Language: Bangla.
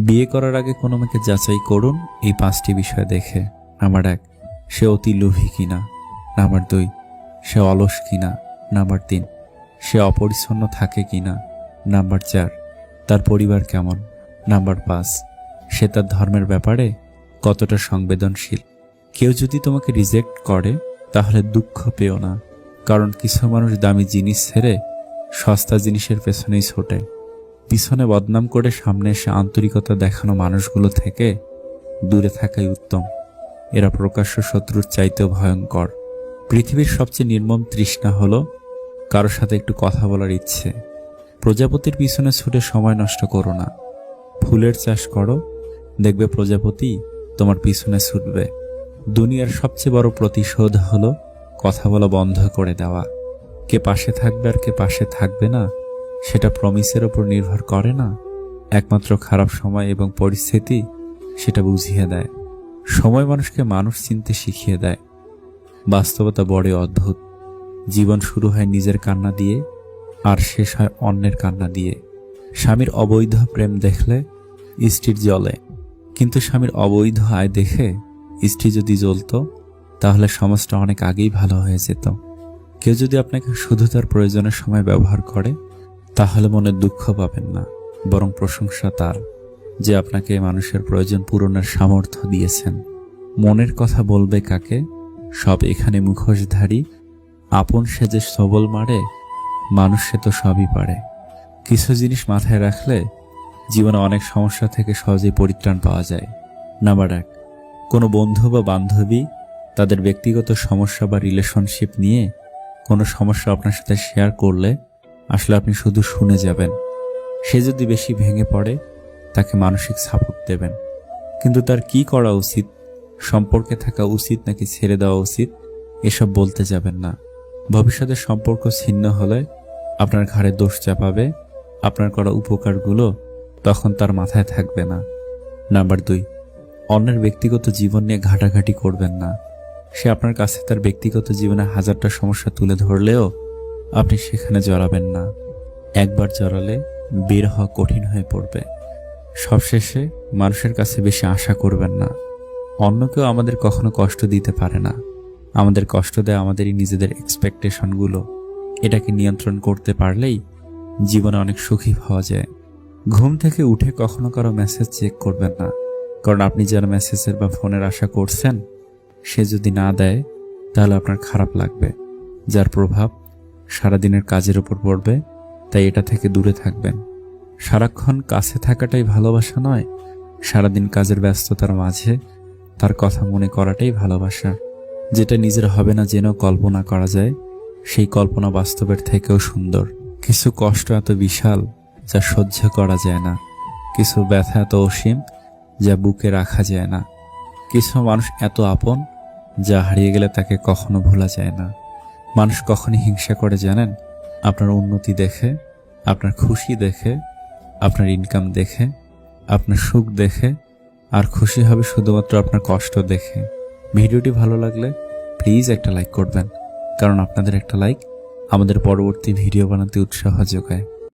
বিয়ে করার আগে কোনো মেয়েকে যাচাই করুন এই 5টি বিষয় দেখে। নাম্বার 1, সে অতি লোভী কিনা। নাম্বার 2, সে অলস কিনা। নাম্বার 3, সে অপরিচ্ছন্ন থাকে কিনা। নাম্বার 4, তার পরিবার কেমন। নাম্বার 5, সে তার ধর্মের ব্যাপারে কতটা সংবেদনশীল। কেউ যদি তোমাকে রিজেক্ট করে তাহলে দুঃখ পেও না, কারণ কিছু মানুষ দামি জিনিস ছেড়ে সস্তা জিনিসের পেছনেই ছোটে। পিছনে বদনাম করে সামনে এসে আন্তরিকতা দেখানো মানুষগুলো থেকে দূরে থাকাই উত্তম। এরা প্রকাশ্য শত্রুর চাইতেও ভয়ঙ্কর। পৃথিবীর সবচেয়ে নির্মম তৃষ্ণা হলো কারোর সাথে একটু কথা বলার ইচ্ছে। প্রজাপতির পিছনে ছুটে সময় নষ্ট করো না। ফুলের চাষ করো, দেখবে প্রজাপতি তোমার পিছনে ছুটবে। দুনিয়ার সবচেয়ে বড় প্রতিশোধ হলো কথা বলা বন্ধ করে দেওয়া। কে পাশে থাকবে আর কে পাশে থাকবে না সেটা প্রমিসের ওপর নির্ভর করে না, একমাত্র খারাপ সময় এবং পরিস্থিতি সেটা বুঝিয়ে দেয়। সময় মানুষকে মানুষ চিনতে শিখিয়ে দেয়। বাস্তবতা বড়ই অদ্ভুত। জীবন শুরু হয় নিজের কান্না দিয়ে আর শেষ হয় অন্যের কান্না দিয়ে। স্বামীর অবৈধ প্রেম দেখলে স্ত্রীর জ্বলে, কিন্তু স্বামীর অবৈধ আয় দেখে স্ত্রী যদি জ্বলতো তাহলে সমাজটা অনেক আগেই ভালো হয়ে যেত। কেউ যদি আপনাকে শুধু তার প্রয়োজনের সময় ব্যবহার করে তাহলে মনে দুঃখ পাবেন না, বরং প্রশংসা তার যে আপনাকে মানুষের প্রয়োজন পূরণের সামর্থ্য দিয়েছেন। মনের কথা বলবে কাকে, সব এখানে মুখোশধারী। আপন সেজে সবল মারে, মানুষ সে তো সবই পারে। কিছু জিনিস মাথায় রাখলে জীবনে অনেক সমস্যা থেকে সহজেই পরিত্রাণ পাওয়া যায়। নাম্বার 1, কোনো বন্ধু বা বান্ধবী তাদের ব্যক্তিগত সমস্যা বা রিলেশনশিপ নিয়ে কোনো সমস্যা আপনার সাথে শেয়ার করলে আসলে আপনি শুধু শুনে যাবেন। সে যদি বেশি ভেঙে পড়ে তাকে মানসিক সাপোর্ট দেবেন, কিন্তু তার কি করা উচিত, সম্পর্কে থাকা উচিত নাকি ছেড়ে দেওয়া উচিত, এসব বলতে যাবেন না। ভবিষ্যতে সম্পর্ক ছিন্ন হলে আপনার ঘাড়ে দোষ চাপাবে, আপনার করা উপকারগুলো তখন তার মাথায় থাকবে না। নাম্বার 2, অন্যের ব্যক্তিগত জীবন নিয়ে ঘাটাঘাটি করবেন না। সে আপনার কাছে তার ব্যক্তিগত জীবনে হাজারটা সমস্যা তুলে ধরলেও আপনি সেখানে জড়াবেন না। একবার জড়ালে বের হওয়া কঠিন হয়ে পড়বে। সবশেষে মানুষের কাছে বেশি আশা করবেন না। অন্য কেউ আমাদের কখনো কষ্ট দিতে পারে না, আমাদের কষ্ট দেয় আমাদেরই নিজেদের এক্সপেকটেশনগুলো। এটাকে নিয়ন্ত্রণ করতে পারলেই জীবনে অনেক সুখী হওয়া যায়। ঘুম থেকে উঠে কখনো কারো মেসেজ চেক করবেন না, কারণ আপনি যার মেসেজের বা ফোনের আশা করছেন সে যদি না দেয় তাহলে আপনার খারাপ লাগবে, যার প্রভাব সারাদিনের কাজের উপর পড়বে। তাই এটা থেকে দূরে থাকবেন। সারাক্ষণ কাছে থাকাটাই ভালোবাসা নয়, সারাদিন কাজের ব্যস্ততার মাঝে তার কথা মনে করাটাই ভালোবাসা। যেটা নিজের হবে না জেনেও কল্পনা করা যায়, সেই কল্পনা বাস্তবের থেকেও সুন্দর। কিছু কষ্ট এত বিশাল যা সহ্য করা যায় না, কিছু ব্যথা এত অসীম যা বুকে রাখা যায় না, কিছু মানুষ এত আপন যা হারিয়ে গেলে তাকে কখনো ভোলা যায় না। মানুষ কখনই হিংসা করে জানেন? আপনার উন্নতি দেখে, আপনার খুশি দেখে, আপনার ইনকাম দেখে, আপনার সুখ দেখে, আর খুশি হবে শুধুমাত্র আপনার কষ্ট দেখে। ভিডিওটি ভালো লাগলে প্লিজ একটা লাইক করবেন, কারণ আপনাদের একটা লাইক আমাদের পরবর্তী ভিডিও বানাতে উৎসাহ যোগায়।